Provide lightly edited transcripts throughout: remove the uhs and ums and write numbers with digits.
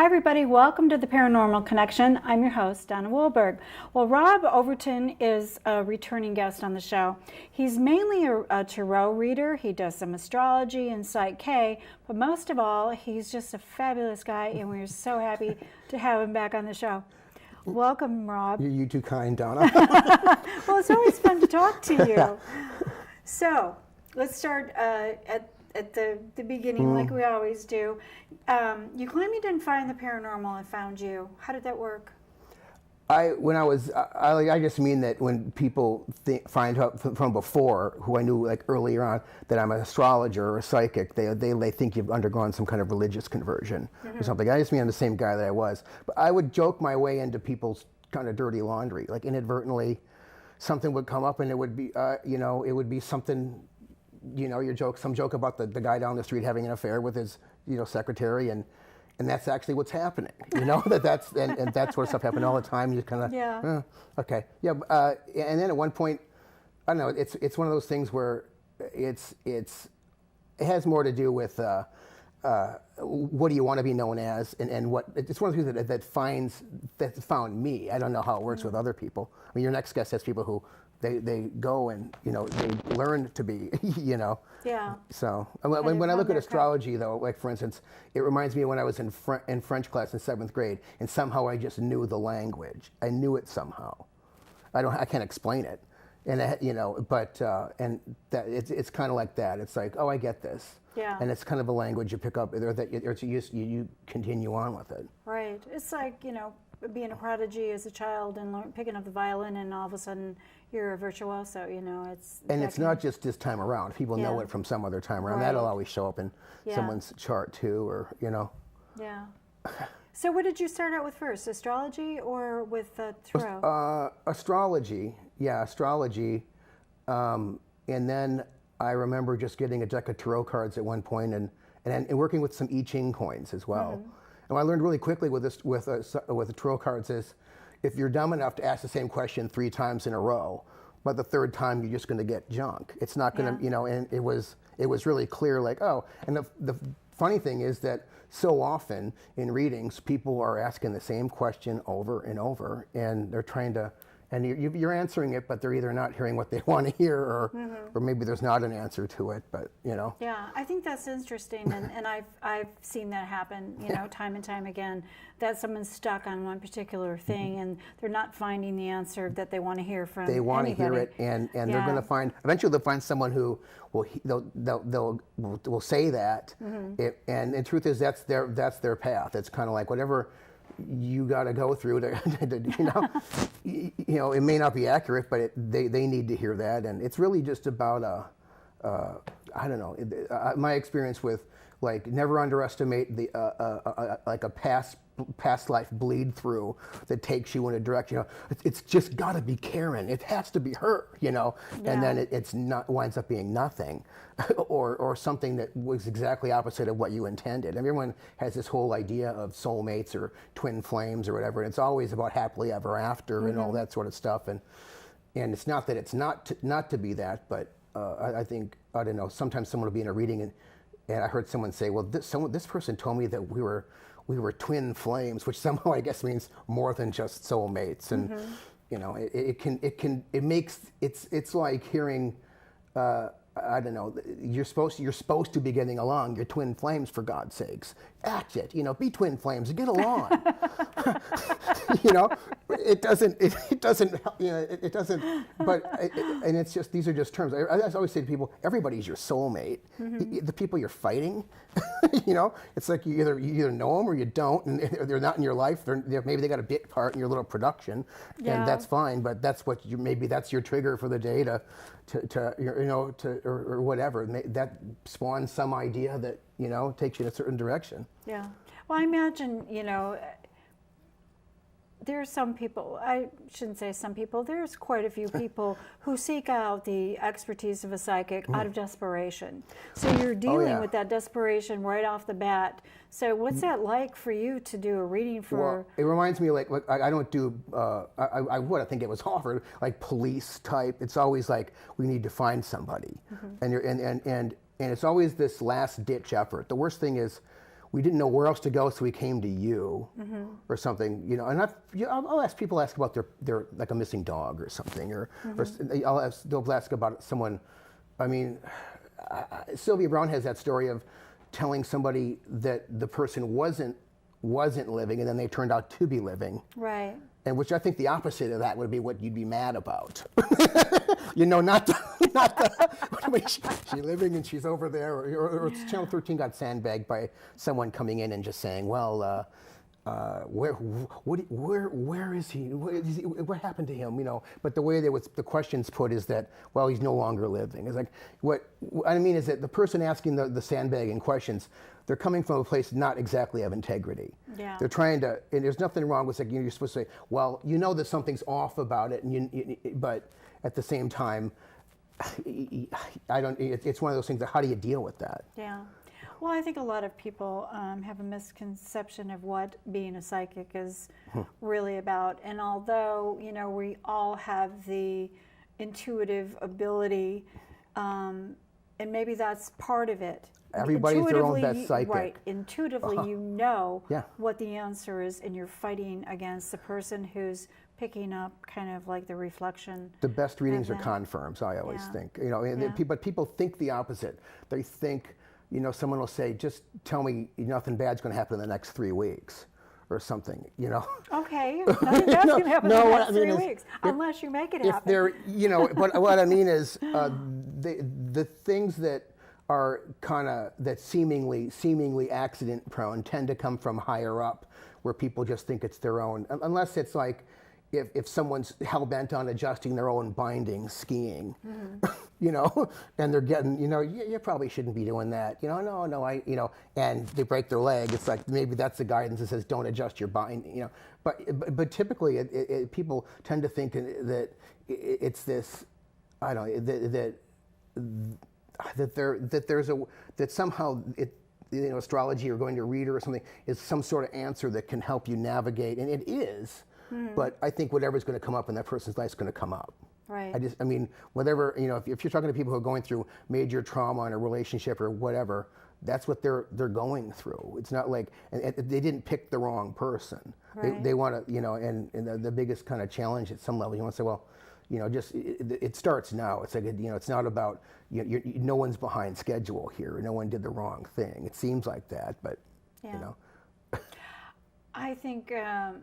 Hi everybody, welcome to the Paranormal Connection. I'm your host, Donna Wilberg. Well, Rob Overton is a returning guest on the show. He's mainly a tarot reader. He does some astrology and Psych K, but most of all, he's just a fabulous guy, and we're so happy to have him back on the show. Welcome, Rob. You're too kind, Donna. Well, it's always fun to talk to you. So, let's start at the beginning, like we always do. You claim you didn't find the paranormal and found you. How did that work? I just mean that when people find out from before, who I knew like earlier on, that I'm an astrologer or a psychic, they think you've undergone some kind of religious conversion or something. I just mean I'm the same guy that I was. But I would joke my way into people's kind of dirty laundry, like inadvertently, something would come up and it would be, it would be something. Some joke about the guy down the street having an affair with his, secretary, and that's actually what's happening. That's and that sort of stuff happened all the time. You kind of, okay, yeah. And then at one point, I don't know. It's one of those things where it has more to do with what do you want to be known as, and what it's one of the things that found me. I don't know how it works with other people. I mean, your next guest has people who. They go and they learn to be Yeah. So when I look at astrology though, like for instance, it reminds me of when I was in French class in 7th grade, and somehow I just knew the language. I knew it somehow. I can't explain it, and and that it's kind of like that. It's like, oh, I get this. Yeah. And it's kind of a language you pick up, or that you continue on with it. Right. It's like being a prodigy as a child and picking up the violin, and all of a sudden you're a virtuoso. It's not just this time around. People know it from some other time around. Right. That'll always show up in someone's chart too, or Yeah. So what did you start out with first, astrology or with tarot? Astrology, yeah, astrology, and then I remember just getting a deck of tarot cards at one point, and working with some I Ching coins as well. And what I learned really quickly with the tarot cards is, if you're dumb enough to ask the same question 3 times in a row, but the third time you're just going to get junk. It's not going to, and it was really clear, like, oh, and the funny thing is that so often in readings, people are asking the same question over and over, and they're trying to, and you're answering it, but they're either not hearing what they want to hear, or maybe there's not an answer to it, but Yeah, I think that's interesting, and I've seen that happen, time and time again, that someone's stuck on one particular thing, and they're not finding the answer that they want to hear from. They want to hear it, and they're going to find, eventually they'll find someone who will say that, and the truth is that's their path. It's kind of like whatever you got to go through to it may not be accurate, but they need to hear that, and it's really just about I don't know, my experience with, like, never underestimate the like a past life bleed through that takes you in a direction. It's just got to be Karen. It has to be her. And then it's not, winds up being nothing, or something that was exactly opposite of what you intended. I mean, everyone has this whole idea of soulmates or twin flames or whatever, and it's always about happily ever after and all that sort of stuff. And it's not that it's not to be that, but I think, I don't know, sometimes someone will be in a reading and I heard someone say, well, this person told me that we were twin flames, which somehow I guess means more than just soulmates. And it's like hearing, I don't know, you're supposed to be getting along. You're twin flames, for God's sakes. Act it, be twin flames and get along. It doesn't, and it's just, these are just terms. I always say to people, everybody's your soulmate. The people you're fighting, it's like you either know them or you don't, and they're not in your life. Maybe they got a bit part in your little production, and that's fine. But that's what maybe that's your trigger for the day or whatever. That spawns some idea that takes you in a certain direction. Yeah. Well, I imagine there are some people, I shouldn't say some people, there's quite a few people who seek out the expertise of a psychic out of desperation. So you're dealing with that desperation right off the bat. So what's that like for you to do a reading for? Well, it reminds me, like I don't do, I think it was offered, like police type. It's always like, we need to find somebody. And it's always this last ditch effort. The worst thing is we didn't know where else to go, so we came to you, or something, you know. And I'll ask people about their like a missing dog or something, or they'll ask about someone. I mean, Sylvia Browne has that story of telling somebody that the person wasn't living, and then they turned out to be living. Right. And which I think the opposite of that would be what you'd be mad about. You know, not the I mean, she's living and she's over there, or Channel 13 got sandbagged by someone coming in and just saying, well, where is he? What happened to him? You know, but the way the questions put is that, well, he's no longer living. It's like, what I mean is that the person asking the sandbagging questions, they're coming from a place not exactly of integrity. Yeah. They're trying to, and there's nothing wrong with, like, you're supposed to say, well, you know that something's off about it, and but at the same time, it's one of those things that, how do you deal with that? Yeah. Well, I think a lot of people have a misconception of what being a psychic is really about. And although, you know, we all have the intuitive ability, and maybe that's part of it. Everybody's their own best psychic. Right. Intuitively, you know Yeah. what the answer is, and you're fighting against the person who's picking up kind of like the reflection. The best readings are that. confirms, I always Yeah. think. You know, and Yeah. but people think the opposite. They think, you know, someone will say, just tell me nothing bad's going to happen in the next 3 weeks or something, you know. Okay, nothing bad's going to happen in the what next I mean 3 is, weeks, unless you make it If happen. they're, you know, but what I mean is the things that are kind of, that seemingly accident prone tend to come from higher up, where people just think it's their own, unless it's like, if someone's hell-bent on adjusting their own bindings skiing, you know, and they're getting, you know, you probably shouldn't be doing that. You know, no, you know, and they break their leg. It's like, maybe that's the guidance that says, don't adjust your binding, you know. But typically, people tend to think that it's this, I don't know, that somehow you know, astrology or going to a reader or something is some sort of answer that can help you navigate, and it is. But I think whatever's going to come up in that person's life is going to come up. Right. I mean, whatever, you know, if you're talking to people who are going through major trauma in a relationship or whatever, that's what they're going through. It's not like, and they didn't pick the wrong person. Right. They want to, you know, and the biggest kind of challenge at some level, you want to say, well, you know, just it starts now. It's like, you know, it's not about, no one's behind schedule here. No one did the wrong thing. It seems like that, but, Yeah. you know. I think at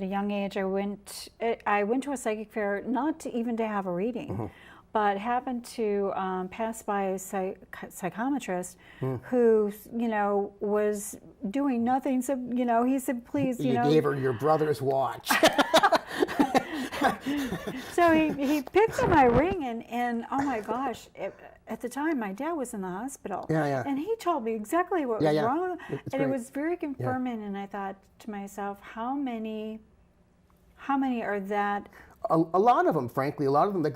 a young age, I went to a psychic fair, not even to have a reading, but happened to pass by a psychometrist who, you know, was doing nothing. So, you know, he said, please, you know. You gave her your brother's watch. So he picked up my ring, and oh my gosh, at the time my dad was in the hospital. Yeah. And he told me exactly what was wrong. It's and great. it was very confirming, and I thought to myself, how many are that? A lot of them, frankly, like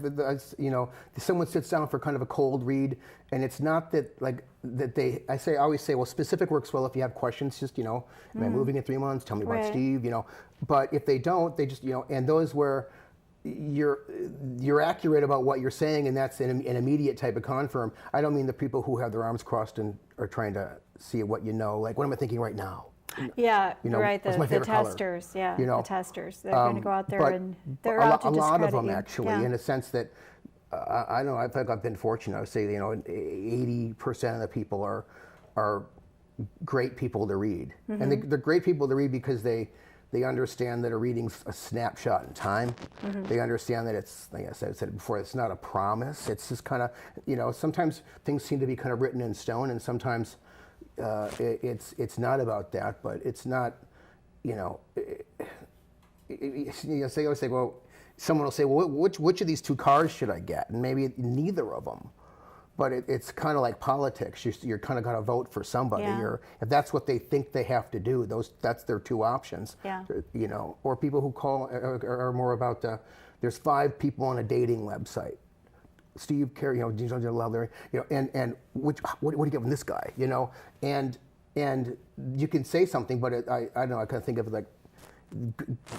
you know, someone sits down for kind of a cold read, and it's not that like that they. I always say, well, specific works well if you have questions. Just, you know, am I moving in 3 months? Tell me about Right. Steve. You know, but if they don't, they just, you know, and those where you're accurate about what you're saying, and that's an immediate type of confirm. I don't mean the people who have their arms crossed and are trying to see what you know. Like, what am I thinking right now? Yeah, You know, right. what's my The favorite color? testers, yeah, You know, the testers. They're going to go out there but and they're out to a lot of discredit them you. actually, Yeah. in a sense that I don't know. I think I've been fortunate. I would say, you know, 80% of the people are great people to read, and they're great people to read because they understand that a reading's a snapshot in time. They understand that it's, like I said before, it's not a promise. It's just kind of, you know, sometimes things seem to be kind of written in stone, and sometimes it's not about that. But it's not, you know, I always say, well, someone will say, well, which of these two cars should I get? And maybe neither of them. But it's kind of like politics. You're kind of got to vote for somebody. Yeah. If that's what they think they have to do, that's their two options. Yeah. You know, or people who call are more about there's 5 people on a dating website. Steve, Carrie, you know, and what do you get from this guy? You know, and you can say something, but I don't know. I kind of think of it like,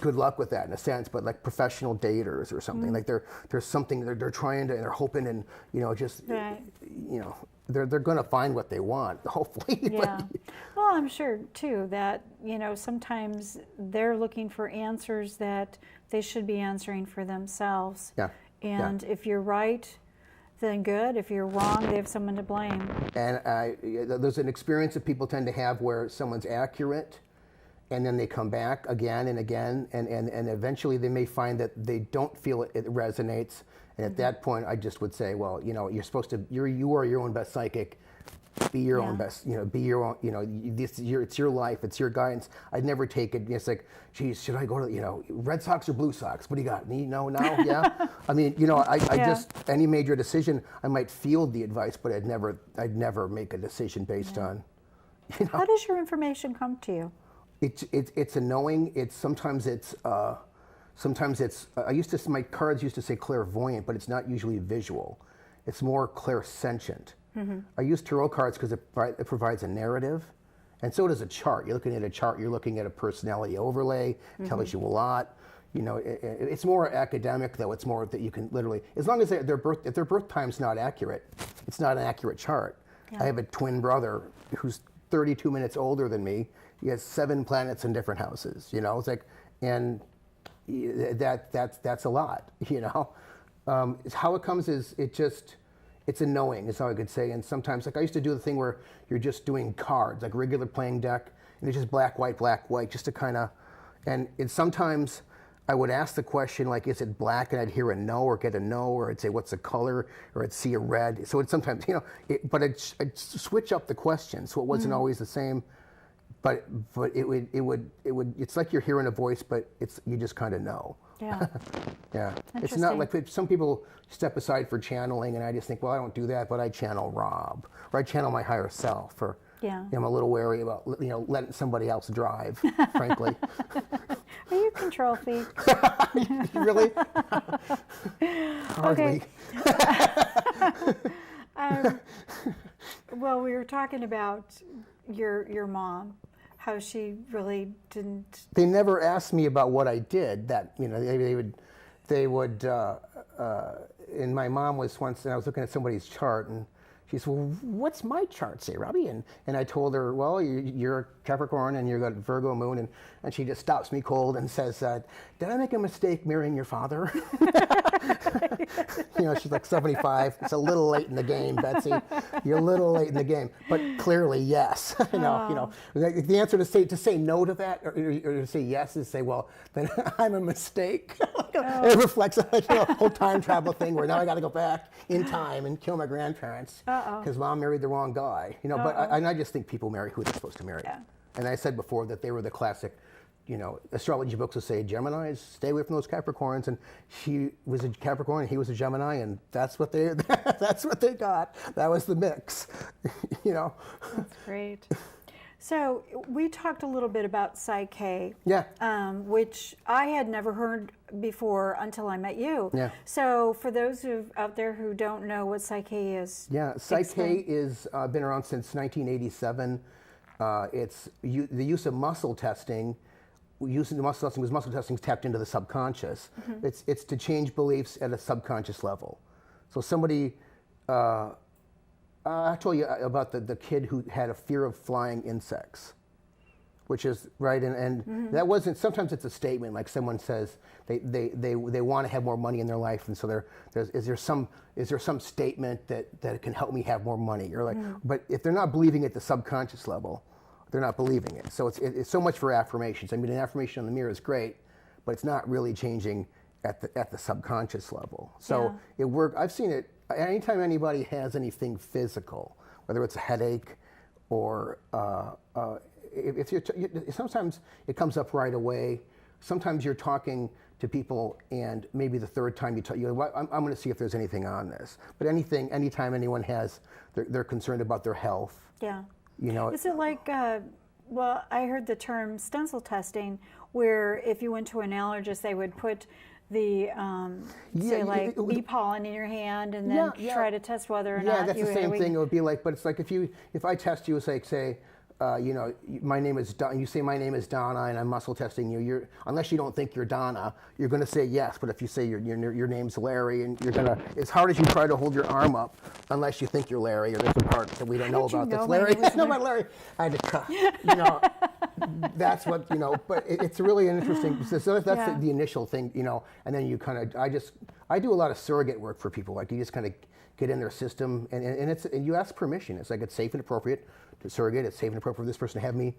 good luck with that in a sense, but like professional daters or something. Like there's something they're trying to, and they're hoping, and, you know, just, Right. you know, they're going to find what they want, hopefully. Yeah. Well, I'm sure too that, sometimes they're looking for answers that they should be answering for themselves. Yeah. And if you're right, then good. If you're wrong, they have someone to blame. And there's an experience that people tend to have where someone's accurate, and then they come back again and again, and eventually they may find that they don't feel it resonates. And at that point, I just would say, well, you're supposed to, you are your own best psychic. Be your own best, be your own, it's your life, it's your guidance. I'd never take it. It's like, geez, should I go to, Red Sox or Blue Sox? What do you got? No, yeah. I mean, I just, any major decision, I might field the advice, but I'd never make a decision based on, How does your information come to you? It's a knowing. Sometimes it's, my cards used to say clairvoyant, but it's not usually visual. It's more clairsentient. I use tarot cards because it provides a narrative, and so does a chart. You're looking at a chart, you're looking at a personality overlay, tells you a lot. It's more academic, though. It's more that you can literally, as long as if their birth time's not accurate, it's not an accurate chart. I have a twin brother who's 32 minutes older than me. He has 7 planets in different houses. It's like, and that's a lot. How it comes is it's a knowing, is how I could say. And sometimes, like I used to do the thing where you're just doing cards, like regular playing deck, and it's just black, white, just to kind of, and sometimes I would ask the question, like, is it black? And I'd hear a no, or get a no, or I'd say, what's the color? Or I'd see a red. So it's sometimes, but I'd switch up the question, so it wasn't always the same. But it would, it's like you're hearing a voice, but you just kind of know. Yeah. Yeah. It's not like some people step aside for channeling, and I just think, well, I don't do that, but I channel Rob, or I channel my higher self, or I'm a little wary about, letting somebody else drive, frankly. Are you a control freak? Really? Hardly. Well, we were talking about your mom, how she really didn't. They never asked me about what I did. That they would. And my mom was once, and I was looking at somebody's chart, and she said, "Well, what's my chart say, Robbie?" And I told her, "Well, you're a Capricorn, and you've got Virgo moon," and she just stops me cold and says, "Did I make a mistake marrying your father?" She's like 75. It's a little late in the game, Betsy. You're a little late in the game, but clearly yes. The answer to say no to that or to say yes is say, well, then I'm a mistake. It reflects a whole time travel thing where now I got to go back in time and kill my grandparents because mom married the wrong guy. But I just think people marry who they're supposed to marry. Yeah. And I said before that they were the classic. Astrology books will say Geminis, stay away from those Capricorns, and she was a Capricorn and he was a Gemini, and that's what they got. That was the mix, That's great. So we talked a little bit about Psyche, which I had never heard before until I met you. Yeah. So for those out there who don't know what Psyche is, Psyche is been around since 1987. It's the use of muscle testing. Using the muscle testing, because muscle testing is tapped into the subconscious. It's to change beliefs at a subconscious level. So somebody, I told you about the kid who had a fear of flying insects, which is right, and that wasn't. Sometimes it's a statement, like someone says they want to have more money in their life, and so is there some statement that can help me have more money, or like, but if they're not believing at the subconscious level, they're not believing it. So it's so much for affirmations. I mean, an affirmation on the mirror is great, but it's not really changing at the subconscious level. So it works. I've seen it anytime anybody has anything physical, whether it's a headache or if you're sometimes it comes up right away. Sometimes you're talking to people, and maybe the third time you talk, I'm going to see if there's anything on this. But anytime anyone they're concerned about their health. Yeah. Is it like, well, I heard the term stencil testing, where if you went to an allergist, they would put the, bee pollen in your hand and then try to test whether or not that's you the same thing. It would be like, but it's like if I test you, say, my name is Don. You say my name is Donna, and I'm muscle testing you. Unless you don't think you're Donna, you're going to say yes. But if you say your name's Larry, and you're gonna, as hard as you try to hold your arm up, unless you think you're Larry, or there's a part that we don't know about that's Larry. No, about Larry. I had to cut. That's what But it's really an interesting. So that's the initial thing, and then you kind of. I do a lot of surrogate work for people. Like you just kind of get in their system, and you ask permission. It's like it's safe and appropriate to surrogate. It's safe and appropriate for this person to have me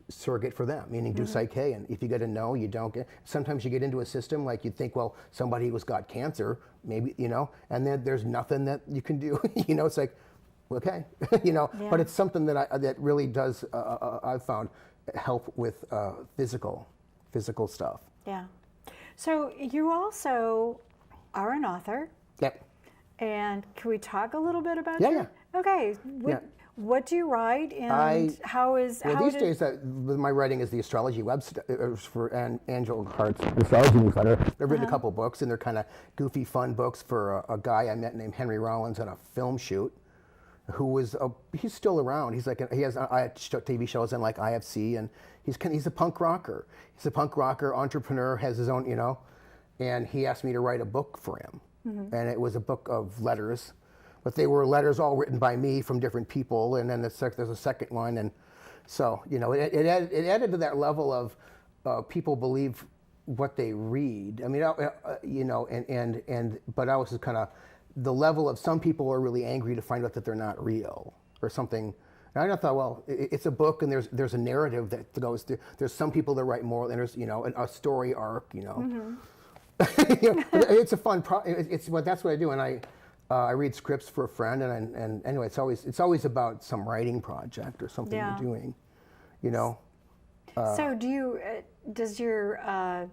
surrogate for them, meaning do psyche. And if you get a no, you don't get. Sometimes you get into a system like you think, well, somebody who's got cancer, maybe, and then there's nothing that you can do. It's like, okay, But it's something that really does. I've found help with physical stuff. Yeah. So you also are an author. Yep. And can we talk a little bit about Yeah. Okay. What do you write, and how is... Well, these days, my writing is the astrology website for Angel Hart's astrology newsletter. I've written a couple books, and they're kind of goofy, fun books for a guy I met named Henry Rollins on a film shoot, he's still around. He has TV shows on like IFC, and he's a punk rocker. He's a punk rocker, entrepreneur, has his own, and he asked me to write a book for him. And it was a book of letters, but they were letters all written by me from different people. And then there's a second one, and so it added to that level of people believe what they read. I mean, but I was just kind of the level of some people are really angry to find out that they're not real or something. And I thought, well, it's a book, and there's a narrative that goes through. There's some people that write more, and there's a story arc, It's a fun that's what I do, and I read scripts for a friend, and anyway, it's always about some writing project or something you're doing, So does your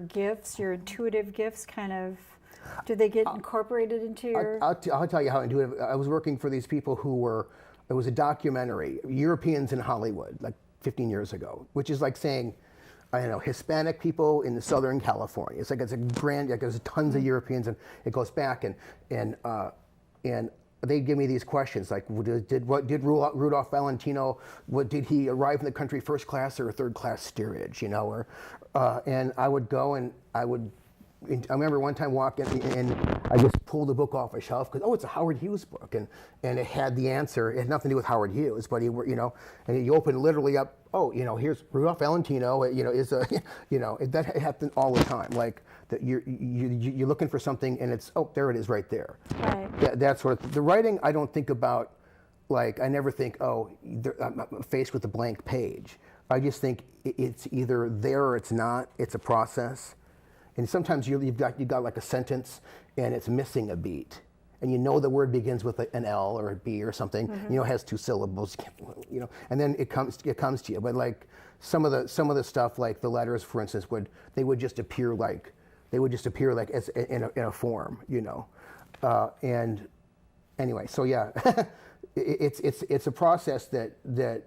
gifts, your intuitive gifts, kind of, do they get incorporated into your? I'll tell you how intuitive. I was working for these people it was a documentary, Europeans in Hollywood, like 15 years ago, which is like saying, I don't know, Hispanic people in Southern California. It's a grand, there's tons of Europeans, and it goes back, and they give me these questions like, did Rudolph Valentino, did he arrive in the country first class or third class steerage, and I would go and I remember one time walking and I just pulled the book off a shelf because, it's a Howard Hughes book, and it had the answer. It had nothing to do with Howard Hughes, but and you open literally up, here's Rudolph Valentino, is a, that happened all the time. Like that you're looking for something and it's, there it is right there. Right. That sort of, the writing I don't think about, like I never think, I'm faced with a blank page. I just think it's either there or it's not. It's a process. And sometimes you've got like a sentence and it's missing a beat, and the word begins with an L or a B or something. It has two syllables. And then it comes to you. But like some of the stuff, like the letters, for instance, would just appear like as in a form, And anyway, so yeah, it's a process that.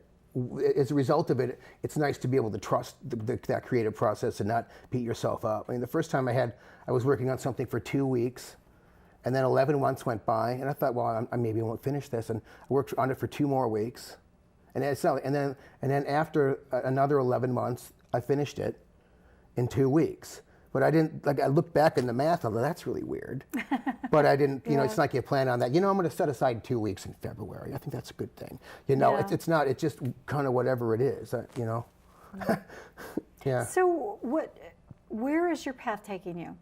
As a result of it, it's nice to be able to trust that creative process and not beat yourself up. I mean, the first time I was working on something for 2 weeks, and then 11 months went by, and I thought, well, I maybe won't finish this, and I worked on it for 2 more weeks, and then after another 11 months, I finished it in 2 weeks. But I didn't, I looked back in the math, and that's really weird. But I didn't, it's not like you plan on that. I'm going to set aside 2 weeks in February. I think that's a good thing. It's not, it's just kind of whatever it is, Yeah. So where is your path taking you?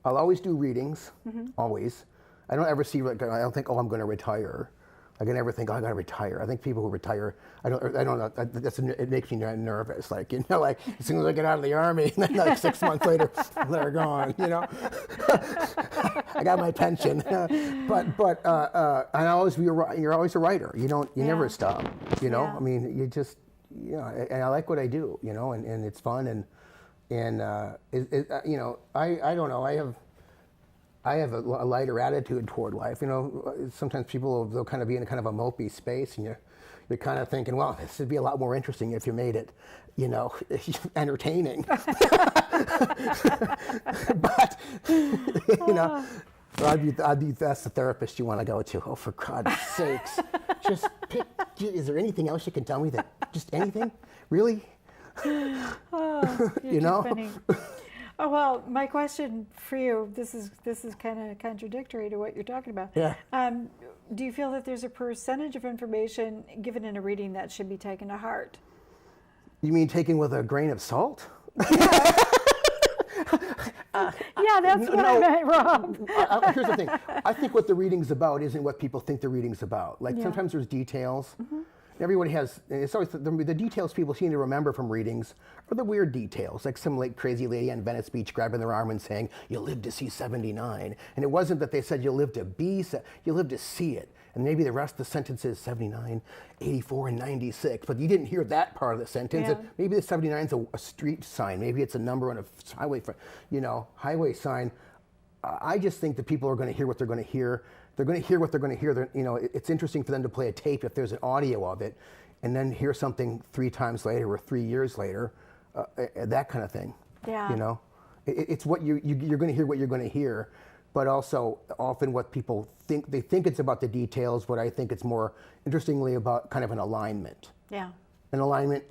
I'll always do readings, always. I don't ever see, I don't think, I'm going to retire. I can never think, I got to retire. I think people who retire, I don't know. It makes me nervous. Like, like as soon as I get out of the army, and then like 6 months later, they're gone. I got my pension. But and you're always a writer. You never stop. I mean, you just and I like what I do. And it's fun and I don't know. I have a lighter attitude toward life. Sometimes people they'll kind of be in kind of a mopey space, and you're kind of thinking, well, this would be a lot more interesting if you made it, entertaining. But That's the therapist you want to go to. Oh, for God's sakes. Just pick, is there anything else you can tell me just anything? Really? Oh, you're too funny. Oh, well, my question for you, this is kind of contradictory to what you're talking about. Yeah. Do you feel that there's a percentage of information given in a reading that should be taken to heart? You mean taken with a grain of salt? Yeah, that's what I meant, Rob. Here's the thing. I think what the reading's about isn't what people think the reading's about. Like sometimes there's details. Everybody has, it's always the details people seem to remember from readings are the weird details, like some crazy lady on Venice Beach grabbing their arm and saying, "You'll live to see 79." And it wasn't that they said you'll live to you'll live to see it. And maybe the rest of the sentence is 79, 84, and 96, but you didn't hear that part of the sentence. Yeah. Maybe the 79 is a street sign. Maybe it's a number on a highway sign. I just think that people are going to hear what they're going to hear. They're going to hear what they're going to hear. It's interesting for them to play a tape if there's an audio of it, and then hear something 3 times later or 3 years later, that kind of thing. Yeah. It's what you're going to hear what you're going to hear, but also often what people think. They think it's about the details, but I think it's more interestingly about kind of an alignment. Yeah. An alignment,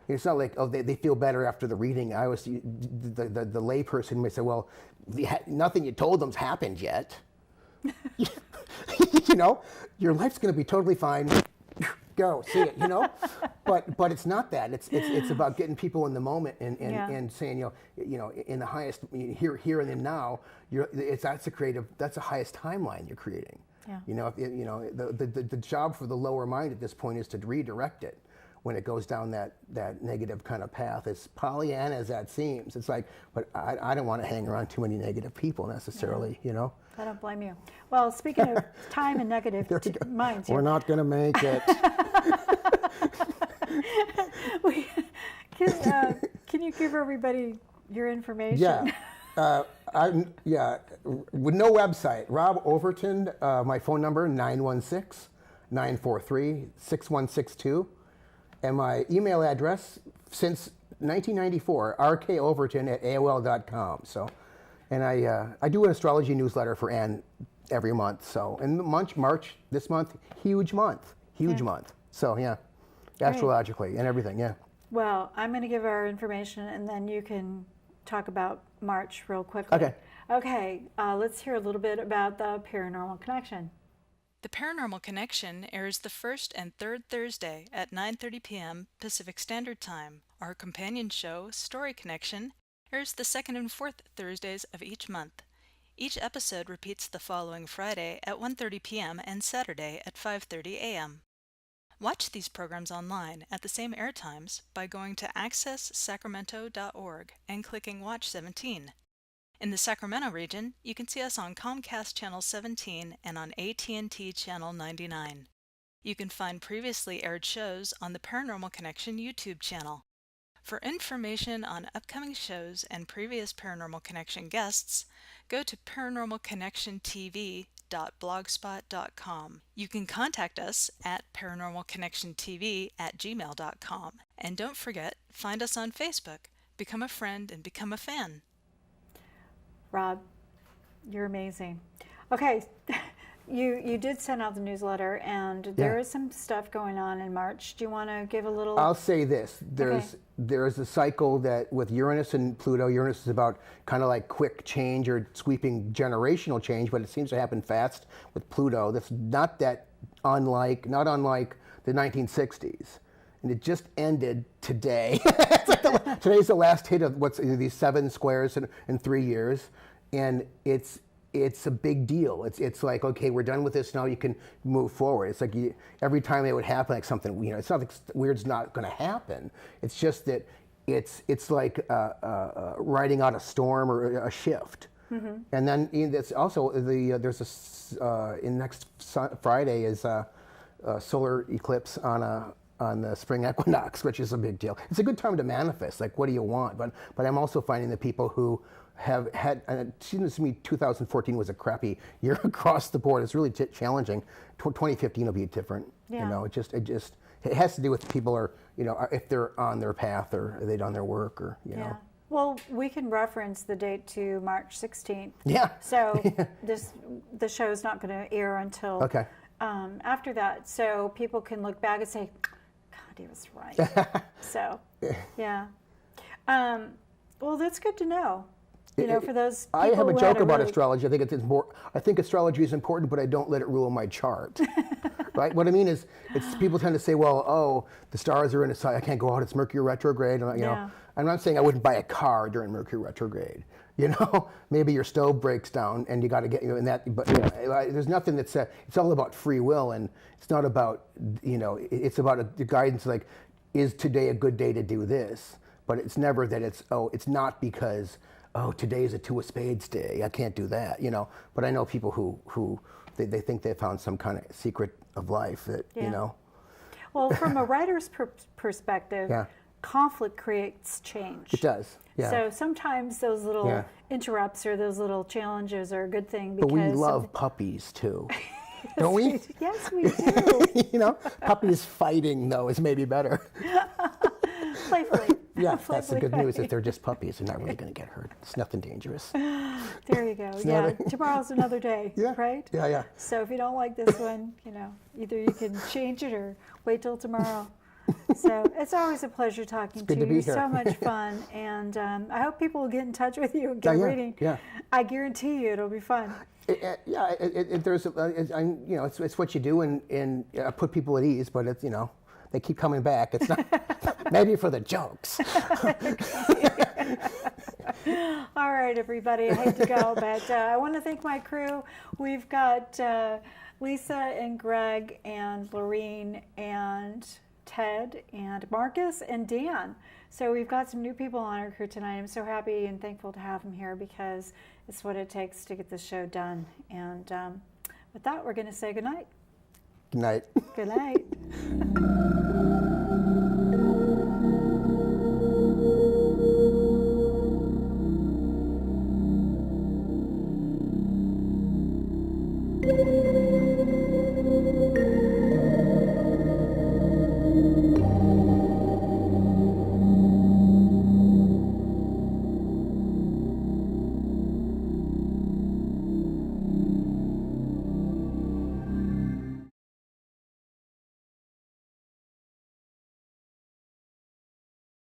it's not like, oh, they feel better after the reading. I always, the layperson may say, well, nothing you told them's happened yet. Your life's going to be totally fine. Go see it, but it's not that. It's about getting people in the moment and saying, in the highest here and then now. That's the highest timeline you're creating. Yeah. The job for the lower mind at this point is to redirect it when it goes down that negative kind of path. As Pollyanna as that seems, it's like, but I don't want to hang around too many negative people necessarily, I don't blame you. Well, speaking of time and negative minds, we're not going to make it. Can you give everybody your information? Yeah. With no website. Rob Overton, my phone number, 916-943-6162. And my email address since 1994, rkoverton@aol.com. So, and I do an astrology newsletter for Anne every month. So, and March this month, huge month. So, yeah, astrologically and everything, yeah. Well, I'm going to give our information, and then you can talk about March real quickly. Okay, let's hear a little bit about the Paranormal Connection. The Paranormal Connection airs the first and third Thursday at 9:30 p.m. Pacific Standard Time. Our companion show, Story Connection, airs the second and fourth Thursdays of each month. Each episode repeats the following Friday at 1:30 p.m. and Saturday at 5:30 a.m. Watch these programs online at the same air times by going to accesssacramento.org and clicking Watch 17. In the Sacramento region, you can see us on Comcast Channel 17 and on AT&T Channel 99. You can find previously aired shows on the Paranormal Connection YouTube channel. For information on upcoming shows and previous Paranormal Connection guests, go to paranormalconnectiontv.blogspot.com. You can contact us at paranormalconnectiontv@gmail.com. And don't forget, find us on Facebook, become a friend, and become a fan. Rob, you're amazing. Okay, you did send out the newsletter, and there is some stuff going on in March. Do you want to give a little? I'll say this: there's a cycle that with Uranus and Pluto. Uranus is about kind of like quick change or sweeping generational change, but it seems to happen fast with Pluto. That's not unlike the 1960s. And it just ended today. Today's the last hit of these 7 squares in 3 years, and it's a big deal. It's like, okay, we're done with this now. You can move forward. It's like every time it would happen, like something it's not like weird's not going to happen. It's just that it's like riding out a storm or a shift. Mm-hmm. And then it's also next Friday is a solar eclipse on the Spring Equinox, which is a big deal. It's a good time to manifest, like what do you want? But I'm also finding that people who have had, and it seems to me 2014 was a crappy year across the board. It's really challenging. 2015 will be different. Yeah. It has to do with people if they're on their path or are they done their work or. Yeah. Well, we can reference the date to March 16th. Yeah. So the show is not going to air until Okay. after that. So people can look back and say, God, he was right. So, yeah. Well, that's good to know. You know, for those people I have a who joke had about really- astrology. I think astrology is important, but I don't let it rule my chart. Right? What I mean is, people tend to say, well, oh, the stars are in a sign. I can't go out. It's Mercury retrograde. And, you know, I'm not saying I wouldn't buy a car during Mercury retrograde. You know, maybe your stove breaks down and you got to get in that. But there's nothing that's. It's all about free will, and it's not about, you know. It's about the guidance. Like, is today a good day to do this? But it's never that it's not because, today's a two of spades day. I can't do that, you know. But I know people who they think they found some kind of secret of life that, you know. Well, from a writer's perspective, conflict creates change. It does, yeah. So sometimes those little interrupts or those little challenges are a good thing. But Because we love puppies too, don't we? Yes, we do. You know, puppies fighting though is maybe better. Playfully. Yeah, that's the Playfully good news. fighting. That they're just puppies. They're not really going to get hurt. It's nothing dangerous. There you go. Yeah, tomorrow's another day, Yeah. right? Yeah, yeah. So if you don't like this one, you know, either you can change it or wait till tomorrow. So it's always a pleasure talking to good you. to be You're so here. much fun, and I hope people will get in touch with you and get Yeah, reading. yeah. I guarantee you it'll be fun. There's, you know, it's what you do, and put people at ease. But it's, you know, they keep coming back. It's not maybe for the jokes. All right, everybody, I hate to go, but I want to thank my crew. We've got Lisa and Greg and Lorene and Ted and Marcus and Dan. So we've got some new people on our crew tonight. I'm so happy and thankful to have them here because it's what it takes to get this show done. And with that, we're going to say goodnight. Good night. Good night.